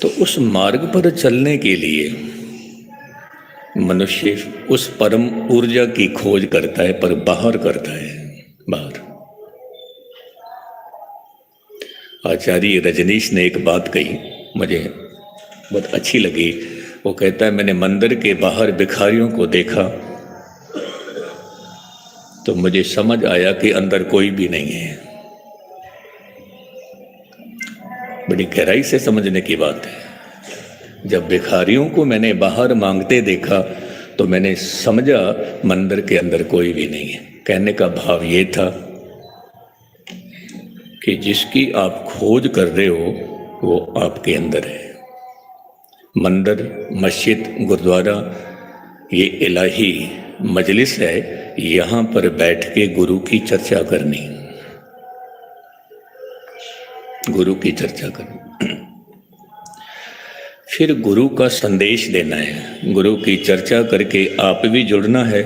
तो उस मार्ग पर चलने के लिए मनुष्य उस परम ऊर्जा की खोज करता है, पर बाहर करता है, बाहर। आचार्य रजनीश ने एक बात कही, मुझे बहुत अच्छी लगी। वो कहता है, मैंने मंदिर के बाहर भिखारियों को देखा तो मुझे समझ आया कि अंदर कोई भी नहीं है। बड़ी गहराई से समझने की बात है। जब भिखारियों को मैंने बाहर मांगते देखा तो मैंने समझा मंदिर के अंदर कोई भी नहीं है। कहने का भाव ये था कि जिसकी आप खोज कर रहे हो वो आपके अंदर है। मंदिर, मस्जिद, गुरुद्वारा ये इलाही मजलिस है, यहाँ पर बैठ के गुरु की चर्चा करनी, गुरु की चर्चा करनी, फिर गुरु का संदेश देना है। गुरु की चर्चा करके आप भी जुड़ना है,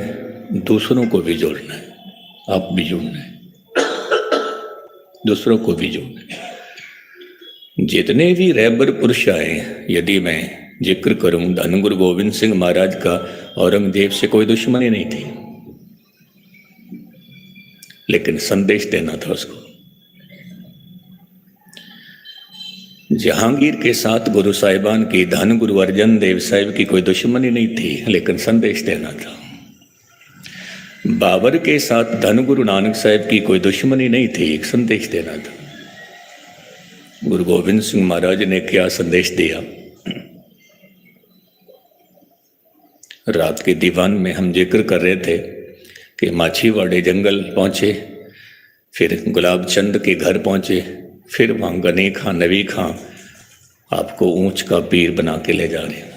दूसरों को भी जोड़ना है, आप भी जुड़ना है, दूसरों को भी जोड़ना है। जितने भी रहबर पुरुष आए, यदि मैं जिक्र करूं, धन गुरु गोविंद सिंह महाराज का औरंगजेब से कोई दुश्मनी नहीं थी, लेकिन संदेश देना था उसको। जहांगीर के साथ गुरु साहिबान की, धन गुरु अर्जन देव साहिब की कोई दुश्मनी नहीं थी, लेकिन संदेश देना था। बाबर के साथ धन गुरु नानक साहिब की कोई दुश्मनी नहीं थी, एक संदेश देना था। गुरु गोविंद सिंह महाराज ने क्या संदेश दिया? रात के दीवान में हम जिक्र कर रहे थे कि माछीवाड़े जंगल पहुंचे, फिर गुलाब चंद के घर पहुंचे, फिर वहाँ गनी खां, नवी खां आपको ऊंच का पीर बना के ले जा रहे हैं।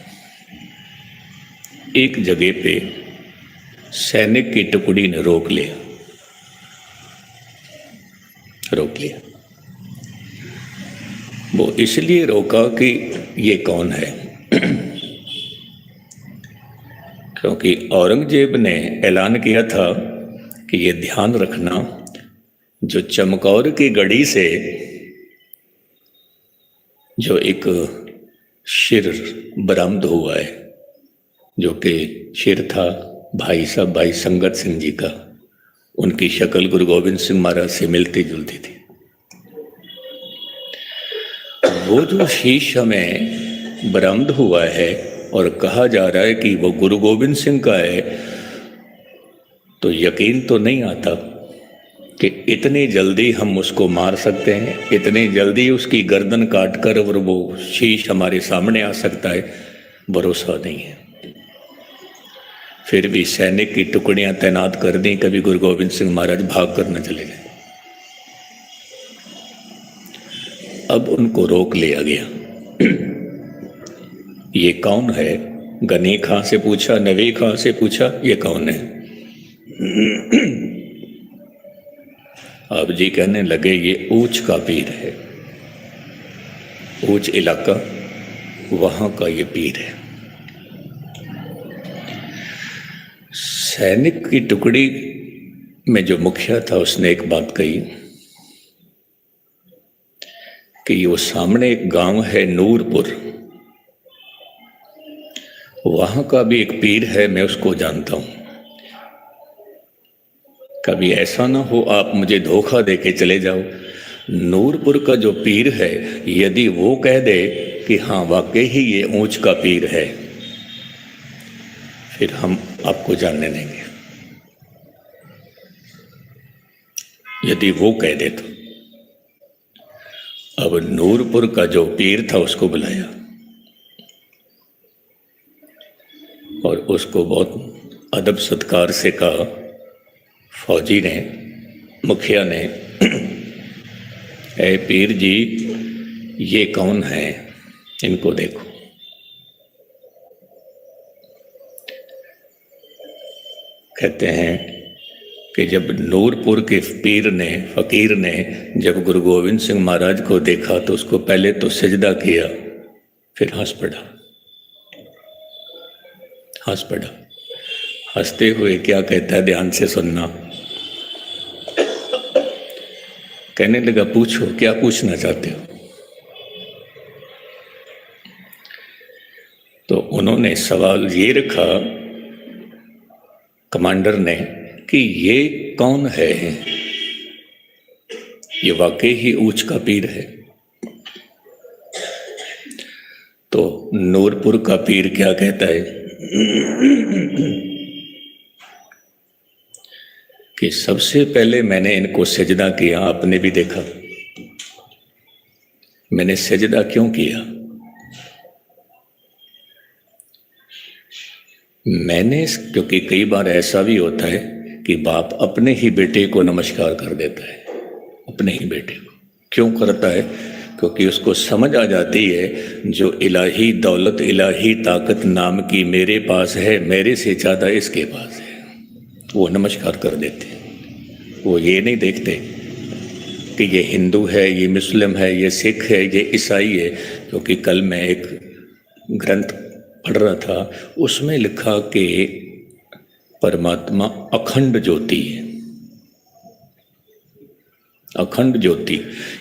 एक जगह पे सैनिक की टुकड़ी ने रोक लिया। वो इसलिए रोका कि ये कौन है, क्योंकि औरंगजेब ने ऐलान किया था कि ये ध्यान रखना, जो चमकौर की गढ़ी से जो एक शिर बरामद हुआ है, जो कि शिर था भाई साहब भाई संगत सिंह जी का, उनकी शक्ल गुरु गोविंद सिंह महाराज से मिलती जुलती थी। वो जो शीश हमें बरामद हुआ है और कहा जा रहा है कि वो गुरु गोविंद सिंह का है, तो यकीन तो नहीं आता कि इतनी जल्दी हम उसको मार सकते हैं, इतनी जल्दी उसकी गर्दन काट कर और वो शीश हमारे सामने आ सकता है, भरोसा नहीं है। फिर भी सैनिक की टुकड़ियां तैनात कर दी, कभी गुरु गोविंद सिंह महाराज भाग कर न चले गए। अब उनको रोक लिया गया। ये कौन है? गनी खां से पूछा, नवी खां से पूछा, ये कौन है? आप जी कहने लगे ये ऊंच का पीर है, ऊंच इलाका, वहां का ये पीर है। सैनिक की टुकड़ी में जो मुखिया था उसने एक बात कही कि वो सामने एक गांव है नूरपुर, वहां का भी एक पीर है, मैं उसको जानता हूं। कभी ऐसा ना हो आप मुझे धोखा देके चले जाओ। नूरपुर का जो पीर है, यदि वो कह दे कि हाँ वाकई ही ये ऊंच का पीर है, फिर हम आपको जानने देंगे। यदि वो कह दे तो। अब नूरपुर का जो पीर था उसको बुलाया और उसको बहुत अदब सत्कार से कहा, फौजी ने, मुखिया ने, ए पीर जी ये कौन है, इनको देखो। कहते हैं कि जब नूरपुर के पीर ने, फकीर ने जब गुरु गोविंद सिंह महाराज को देखा तो उसको पहले तो सजदा किया, फिर हंस पड़ा। हंसते हुए क्या कहता है, ध्यान से सुनना। कहने लगा, पूछो क्या पूछना चाहते हो। तो उन्होंने सवाल ये रखा कमांडर ने कि ये कौन है, ये वाकई ही ऊंच का पीर है। तो नूरपुर का पीर क्या कहता है कि सबसे पहले मैंने इनको सजदा किया, आपने भी देखा। मैंने सजदा क्यों किया? क्योंकि कई बार ऐसा भी होता है कि बाप अपने ही बेटे को नमस्कार कर देता है, अपने ही बेटे को। क्यों करता है? क्योंकि उसको समझ आ जाती है जो इलाही दौलत, इलाही ताकत नाम की मेरे पास है, मेरे से ज़्यादा इसके पास है। वो नमस्कार कर देते हैं। वो ये नहीं देखते कि ये हिंदू है, ये मुस्लिम है, ये सिख है, ये ईसाई है। क्योंकि कल मैं एक ग्रंथ पढ़ रहा था, उसमें लिखा कि परमात्मा अखंड ज्योति है, अखंड ज्योति।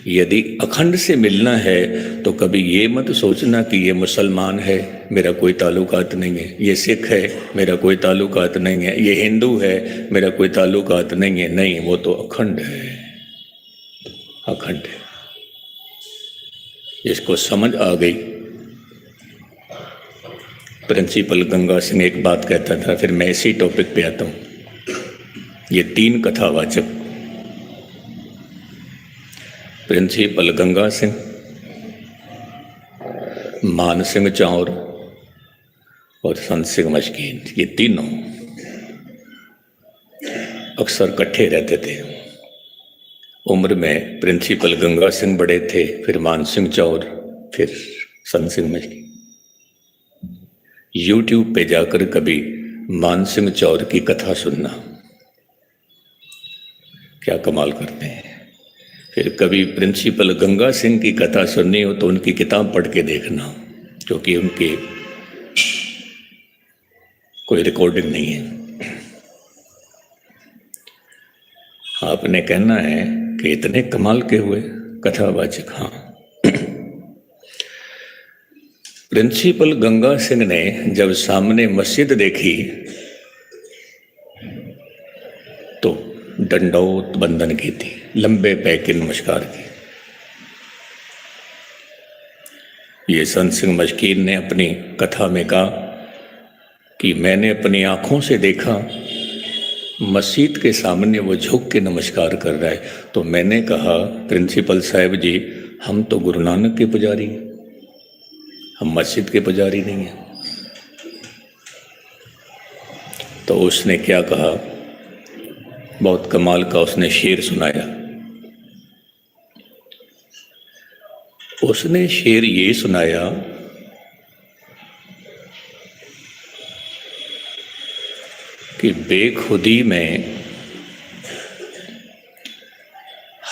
यदि अखंड से मिलना है तो कभी ये मत सोचना कि ये मुसलमान है, मेरा कोई ताल्लुकात नहीं है, ये सिख है, मेरा कोई ताल्लुकात नहीं है, ये हिंदू है, मेरा कोई ताल्लुकात नहीं है। नहीं, वो तो अखंड है, अखंड है। इसको समझ आ गई। प्रिंसिपल गंगा सिंह एक बात कहता था, फिर मैं इसी टॉपिक पे आता हूँ। ये 3 कथावाचक प्रिंसिपल गंगा सिंह, मान सिंह चांवर और संत सिंह मशकीन, ये तीनों अक्सर इकट्ठे रहते थे। उम्र में प्रिंसिपल गंगा सिंह बड़े थे, फिर मान सिंह चांवर, फिर संत सिंह मशकीन। यूट्यूब पे जाकर कभी मान सिंह चांवर की कथा सुनना, क्या कमाल करते हैं। फिर कभी प्रिंसिपल गंगा सिंह की कथा सुननी हो तो उनकी किताब पढ़ के देखना, क्योंकि उनकी कोई रिकॉर्डिंग नहीं है। आपने कहना है कि इतने कमाल के हुए कथावाचक। हाँ, प्रिंसिपल गंगा सिंह ने जब सामने मस्जिद देखी तो दंडौत बंदन की थी, लंबे पैके नमस्कार की। ये संत सिंह मशकीन ने अपनी कथा में कहा कि मैंने अपनी आंखों से देखा मस्जिद के सामने वो झुक के नमस्कार कर रहा है। तो मैंने कहा, प्रिंसिपल साहब जी, हम तो गुरु नानक के पुजारी हैं, हम मस्जिद के पुजारी नहीं हैं। तो उसने क्या कहा, बहुत कमाल का उसने शेर सुनाया। उसने शेर ये सुनाया कि बेखुदी में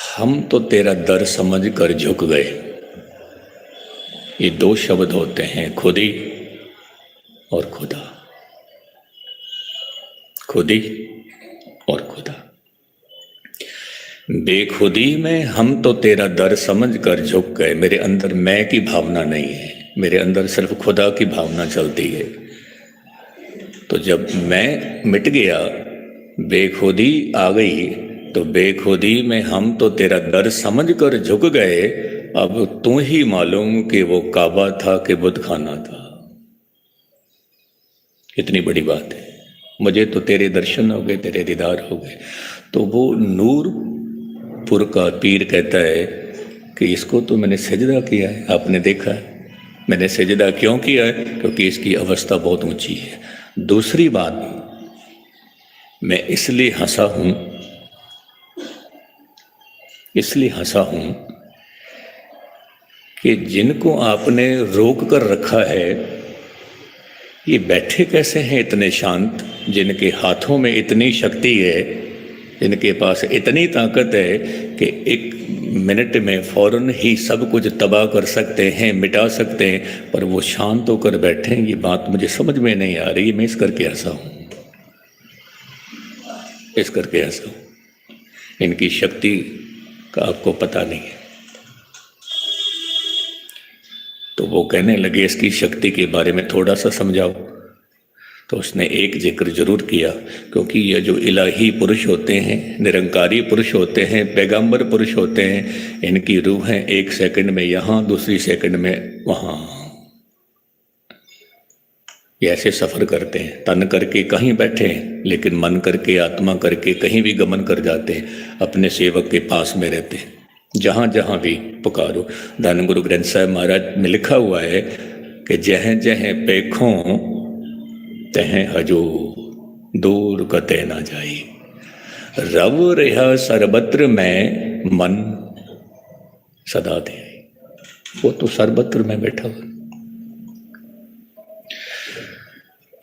हम तो तेरा दर समझ कर झुक गए। ये 2 शब्द होते हैं, खुदी और खुदा, खुदी और खुदा। बेखुदी में हम तो तेरा दर समझ कर झुक गए। मेरे अंदर मैं की भावना नहीं है, मेरे अंदर सिर्फ खुदा की भावना चलती है। तो जब मैं मिट गया, बेखुदी आ गई, तो बेखुदी में हम तो तेरा दर समझ कर झुक गए। अब तू ही मालूम कि वो काबा था कि बुत खाना था। कितनी बड़ी बात है। मुझे तो तेरे दर्शन हो गए, तेरे दीदार हो गए। तो वो नूरपुर का पीर कहता है कि इसको तो मैंने सजदा किया है, आपने देखा है। मैंने सजदा क्यों किया है? क्योंकि इसकी अवस्था बहुत ऊंची है। दूसरी बात, मैं इसलिए हंसा हूं कि जिनको आपने रोक कर रखा है, ये बैठे कैसे हैं इतने शांत, जिनके हाथों में इतनी शक्ति है, जिनके पास इतनी ताकत है कि 1 मिनट में फौरन ही सब कुछ तबाह कर सकते हैं, मिटा सकते हैं, पर वो शांत होकर बैठे हैं। ये बात मुझे समझ में नहीं आ रही। मैं इस करके हंसा हूँ, इस करके हंसा हूँ। इनकी शक्ति का आपको पता नहीं है। तो वो कहने लगे इसकी शक्ति के बारे में थोड़ा सा समझाओ। तो उसने एक जिक्र जरूर किया, क्योंकि ये जो इलाही पुरुष होते हैं, निरंकारी पुरुष होते हैं, पैगंबर पुरुष होते हैं, इनकी रूहें एक सेकंड में यहाँ, दूसरी सेकंड में वहाँ, ये ऐसे सफ़र करते हैं। तन करके कहीं बैठे हैं, लेकिन मन करके, आत्मा करके कहीं भी गमन कर जाते हैं, अपने सेवक के पास में रहते हैं, जहाँ जहाँ भी पुकारो। धन गुरु ग्रंथ साहिब महाराज में लिखा हुआ है कि जह जह पेखों तह हजूर, दूर कते ना जाई, रव रहा सर्वत्र में मन सदा दे। वो तो सर्वत्र में बैठा हुआ।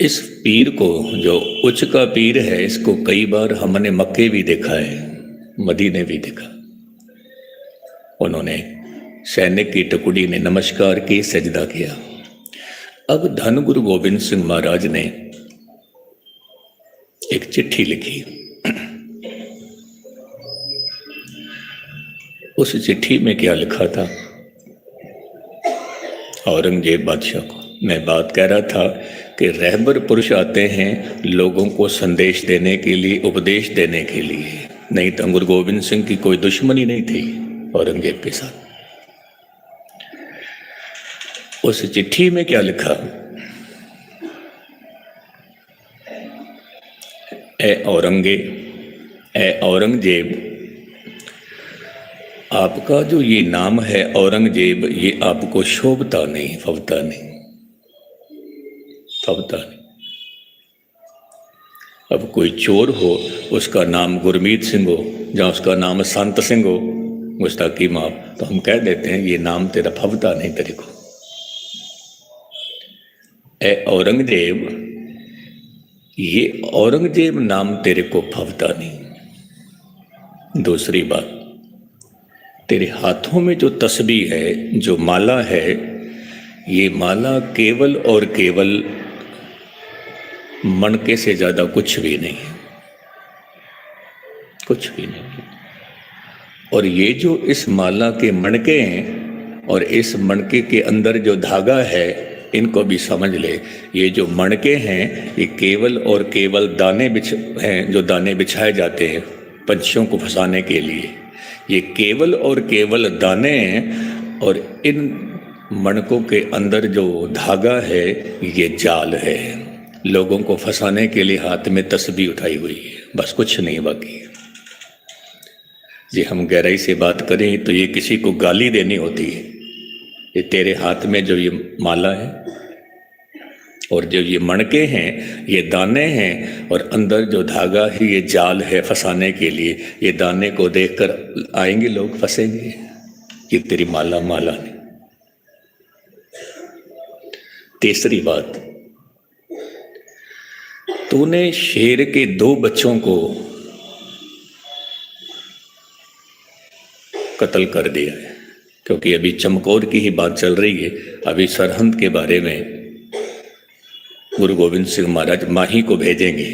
इस पीर को, जो उच्च का पीर है, इसको कई बार हमने मक्के भी देखा है, मदीने भी देखा। उन्होंने सैनिक की टुकड़ी ने नमस्कार की, सजदा किया। अब धन गुरु गोविंद सिंह महाराज ने एक चिट्ठी लिखी। उस चिट्ठी में क्या लिखा था? औरंगजेब बादशाह को मैं बात कह रहा था कि रहबर पुरुष आते हैं लोगों को संदेश देने के लिए, उपदेश देने के लिए। नहीं तो गुरु गोविंद सिंह की कोई दुश्मनी नहीं थी औरंगजेब के साथ। उस चिट्ठी में क्या लिखा? ए औरंगजेब, आपका जो ये नाम है औरंगजेब, ये आपको शोभता नहीं, फबता नहीं, फबता नहीं। अब कोई चोर हो, उसका नाम गुरमीत सिंह हो, जहाँ उसका नाम संत सिंह हो, गुस्ताखी माफ, तो हम कह देते हैं ये नाम तेरा फबता नहीं तेरे को। ए औरंगजेब, ये औरंगजेब नाम तेरे को फबता नहीं। दूसरी बात, तेरे हाथों में जो तस्बीह है, जो माला है, ये माला केवल और केवल मणके से ज्यादा कुछ भी नहीं है, कुछ भी नहीं। और ये जो इस माला के मणके हैं और इस मणके के अंदर जो धागा है, इनको भी समझ ले। ये जो मणके हैं ये केवल और केवल दाने हैं, जो दाने बिछाए जाते हैं पंछियों को फंसाने के लिए। ये केवल और केवल दाने हैं, और इन मणकों के अंदर जो धागा है ये जाल है। लोगों को फंसाने के लिए हाथ में तस्बीह उठाई हुई है, बस कुछ नहीं बाकी। जी हम गहराई से बात करें तो ये किसी को गाली देनी होती है। ये तेरे हाथ में जो ये माला है और जो ये मणके हैं ये दाने हैं, और अंदर जो धागा है ये जाल है फंसाने के लिए। ये दाने को देखकर आएंगे लोग, फंसेंगे। ये तेरी माला माला नहीं। तीसरी बात, तूने शेर के 2 बच्चों को कत्ल कर दिया है, क्योंकि अभी चमकौर की ही बात चल रही है। अभी सरहंद के बारे में गुरु गोविंद सिंह महाराज माही को भेजेंगे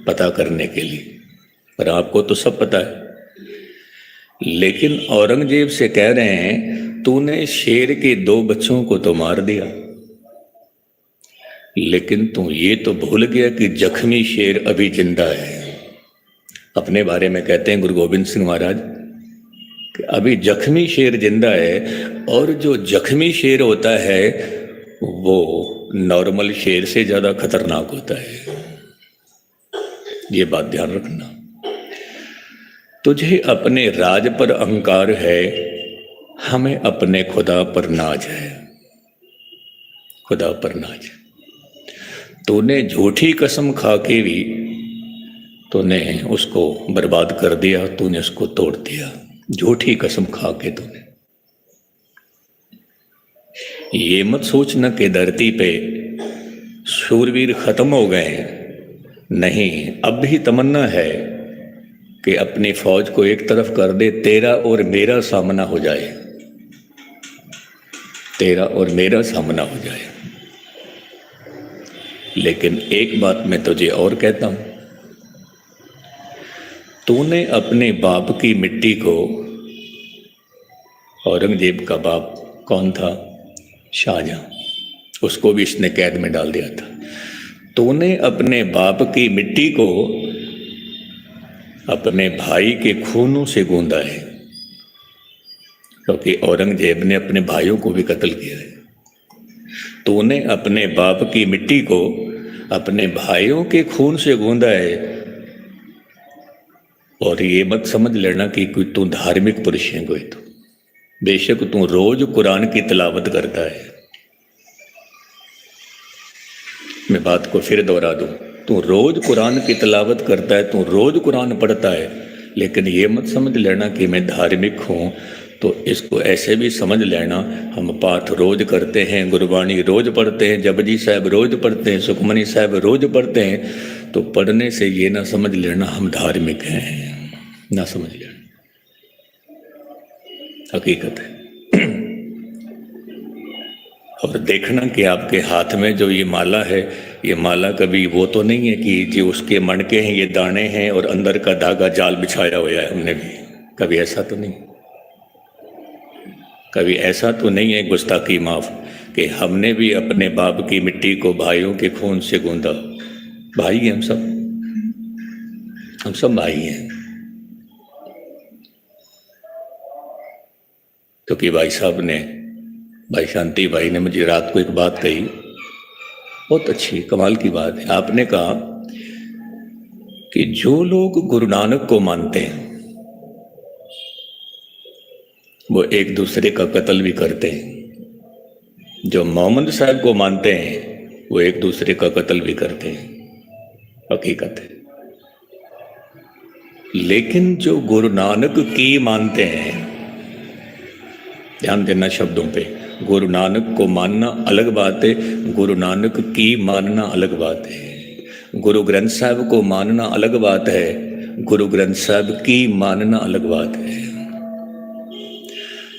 पता करने के लिए, पर आपको तो सब पता है। लेकिन औरंगजेब से कह रहे हैं तूने शेर के 2 बच्चों को तो मार दिया, लेकिन तू ये तो भूल गया कि जख्मी शेर अभी जिंदा है। अपने बारे में कहते हैं गुरु गोविंद सिंह महाराज कि अभी जख्मी शेर जिंदा है, और जो जख्मी शेर होता है वो नॉर्मल शेर से ज्यादा खतरनाक होता है। ये बात ध्यान रखना। तुझे अपने राज पर अहंकार है, हमें अपने खुदा पर नाज है, खुदा पर नाज। तूने झूठी कसम खा के भी तूने उसको बर्बाद कर दिया, तूने उसको तोड़ दिया, झूठी कसम खा के तूने। ये मत सोचना कि धरती पे शूरवीर खत्म हो गए, नहीं, अब भी तमन्ना है कि अपनी फौज को एक तरफ कर दे, तेरा और मेरा सामना हो जाए, तेरा और मेरा सामना हो जाए। लेकिन एक बात मैं तुझे और कहता हूं, तूने अपने बाप की मिट्टी को, औरंगजेब का बाप कौन था? शाहजहां, उसको भी इसने कैद में डाल दिया था। तूने अपने बाप की मिट्टी को अपने भाई के खूनों से गूंदा है, क्योंकि औरंगजेब ने अपने भाइयों को भी कत्ल किया है। तूने अपने बाप की मिट्टी को अपने भाइयों के खून से गूंदा है, और ये मत समझ लेना कि कोई तू धार्मिक पुरुष है कोई। तो बेशक तू रोज कुरान की तिलावत करता है, मैं बात को फिर दोहरा दूं, तू रोज कुरान की तिलावत करता है, तू रोज कुरान पढ़ता है, लेकिन ये मत समझ लेना कि मैं धार्मिक हूँ। तो इसको ऐसे भी समझ लेना, हम पाठ रोज करते हैं, गुरबाणी रोज पढ़ते हैं, जपजी साहब रोज पढ़ते हैं, सुखमनी साहब रोज पढ़ते हैं, तो पढ़ने से ये ना समझ लेना हम धार्मिक हैं, ना समझ लेना, हकीकत है। और देखना कि आपके हाथ में जो ये माला है, ये माला कभी वो तो नहीं है कि जी उसके मणके हैं, ये दाने हैं और अंदर का धागा जाल बिछाया हुआ है, हमने भी कभी ऐसा तो नहीं, कभी ऐसा तो नहीं है गुस्ताखी माफ कि हमने भी अपने बाप की मिट्टी को भाइयों के खून से गूंदा। भाई हैं हम सब भाई हैं। तो कि भाई साहब ने, भाई शांति भाई ने मुझे रात को एक बात कही, बहुत अच्छी कमाल की बात है। आपने कहा कि जो लोग गुरु नानक को मानते हैं वो एक दूसरे का कत्ल भी करते हैं, जो मोहम्मद साहब को मानते हैं वो एक दूसरे का कत्ल भी करते हैं, हकीकत है। लेकिन जो गुरु नानक की मानते हैं, ध्यान देना शब्दों पे, गुरु नानक को मानना अलग बात है, गुरु नानक की मानना अलग बात है। गुरु ग्रंथ साहब को मानना अलग बात है, गुरु ग्रंथ साहब की मानना अलग बात है।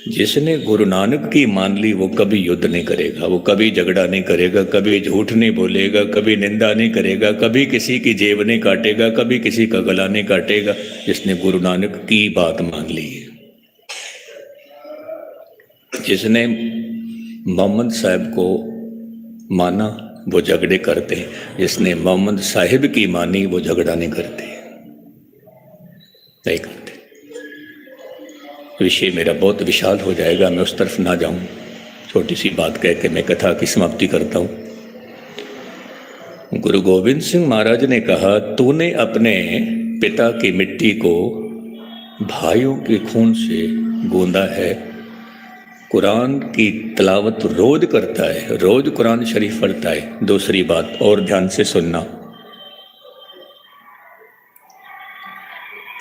जिसने गुरु नानक की मान ली वो कभी युद्ध नहीं करेगा, वो कभी झगड़ा नहीं करेगा, कभी झूठ नहीं बोलेगा, कभी निंदा नहीं करेगा, कभी किसी की जेब नहीं काटेगा, कभी किसी का गला नहीं काटेगा, जिसने गुरु नानक की बात मान ली है। जिसने मोहम्मद साहब को माना वो झगड़े करते हैं, जिसने मोहम्मद साहिब की मानी वो झगड़ा नहीं करते, नहीं करते। विषय मेरा बहुत विशाल हो जाएगा, मैं उस तरफ ना जाऊं, छोटी सी बात कह के मैं कथा की समाप्ति करता हूं। गुरु गोविंद सिंह महाराज ने कहा, तूने अपने पिता की मिट्टी को भाइयों के खून से गूंदा है, कुरान की तिलावत रोज करता है, रोज कुरान शरीफ पढ़ता है। दूसरी बात और ध्यान से सुनना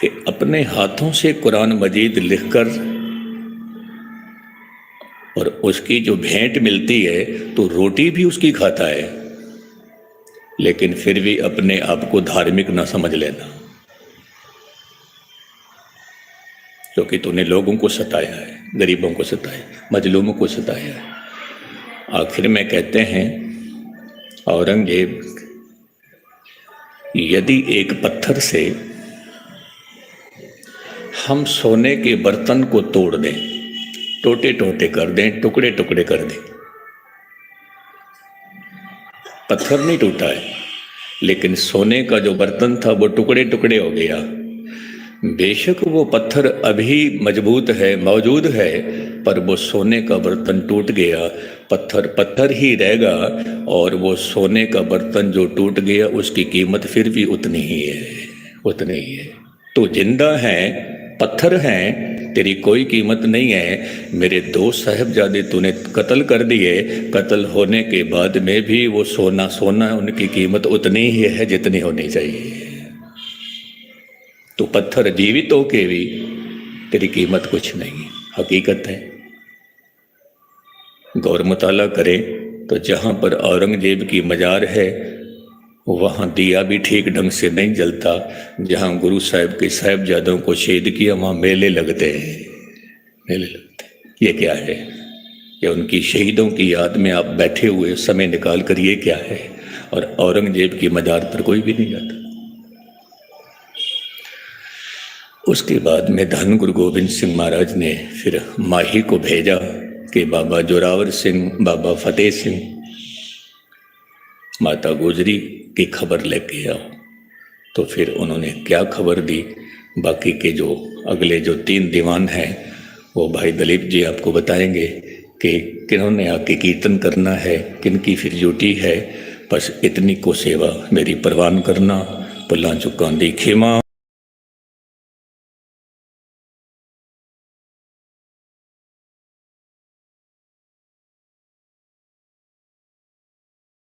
कि अपने हाथों से कुरान मजीद लिखकर और उसकी जो भेंट मिलती है तो रोटी भी उसकी खाता है, लेकिन फिर भी अपने आप को धार्मिक ना समझ लेना, क्योंकि तूने लोगों को सताया है, गरीबों को सताया, मजलूमों को सताया है। आखिर में कहते हैं औरंगजेब, यदि एक पत्थर से हम सोने के बर्तन को तोड़ दें, टोटे टोटे कर दें, टुकड़े टुकड़े कर दें, पत्थर नहीं टूटा है, लेकिन सोने का जो बर्तन था वो टुकड़े टुकड़े हो गया। बेशक वो पत्थर अभी मजबूत है, मौजूद है, पर वो सोने का बर्तन टूट गया, पत्थर पत्थर ही रहेगा, और वो सोने का बर्तन जो टूट गया उसकी कीमत फिर भी उतनी ही है, उतनी ही है। तो जिंदा है, पत्थर हैं, तेरी कोई कीमत नहीं है। मेरे दो साहिबजादे तूने कत्ल कर दिए, कत्ल होने के बाद में भी वो सोना सोना, उनकी कीमत उतनी ही है जितनी होनी चाहिए। तो पत्थर जीवित हो के भी तेरी कीमत कुछ नहीं, हकीकत है। गौर मुताला करें तो जहाँ पर औरंगजेब की मजार है वहाँ दिया भी ठीक ढंग से नहीं जलता, जहाँ गुरु साहब के साहिबजादों को शहीद किया वहाँ मेले लगते हैं, मेले लगते हैं। ये क्या है? या उनकी शहीदों की याद में आप बैठे हुए समय निकाल कर, ये क्या है? और औरंगजेब की मजार पर कोई भी नहीं जाता। उसके बाद में धन गुरु गोविंद सिंह महाराज ने फिर माही को भेजा कि बाबा जोरावर सिंह, बाबा फतेह सिंह, माता गुजरी की खबर लेके आओ। तो फिर उन्होंने क्या खबर दी, बाकी के जो अगले जो 3 दीवान हैं वो भाई दलीप जी आपको बताएंगे कि किन्होंने आके कीर्तन करना है, किन की फिर ड्यूटी है। बस इतनी को सेवा मेरी परवान करना, भुल्लां चुकां दी खिमा।